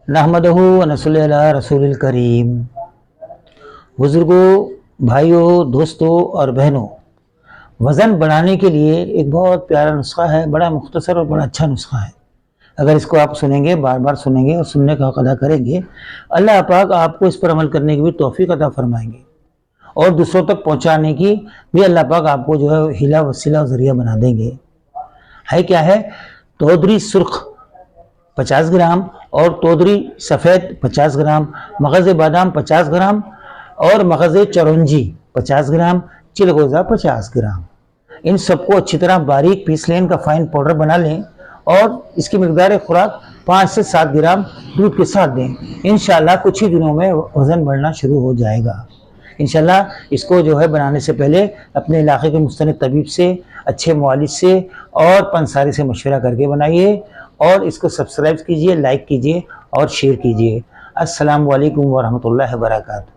نحمدہ و نصلی علی رسول الکریم۔ بزرگوں، بھائیوں، دوستوں اور بہنوں، وزن بڑھانے کے لیے ایک بہت پیارا نسخہ ہے، بڑا مختصر اور بڑا اچھا نسخہ ہے۔ اگر اس کو آپ سنیں گے، بار بار سنیں گے اور سننے کا حق ادا کریں گے، اللہ پاک آپ کو اس پر عمل کرنے کی بھی توفیق عطا فرمائیں گے اور دوسروں تک پہنچانے کی بھی اللہ پاک آپ کو جو ہے ہیلا وسیلہ اور ذریعہ بنا دیں گے۔ ہے کیا ہے؟ تودری سرخ 50 گرام اور تودری سفید 50 گرام، مغز بادام 50 گرام اور مغز چرونجی 50 گرام، چلگوزہ 50 گرام۔ ان سب کو اچھی طرح باریک پیس لیں، ان کا فائن پاؤڈر بنا لیں اور اس کی مقدار خوراک 5 سے 7 گرام دودھ کے ساتھ دیں۔ انشاءاللہ کچھ ہی دنوں میں وزن بڑھنا شروع ہو جائے گا۔ انشاءاللہ اس کو جو ہے بنانے سے پہلے اپنے علاقے کے مستند طبیب سے، اچھے معالج سے اور پنساری سے مشورہ کر کے بنائیے اور اس کو سبسکرائب کیجئے، لائک کیجئے اور شیئر کیجئے۔ السلام علیکم ورحمۃ اللہ وبرکاتہ۔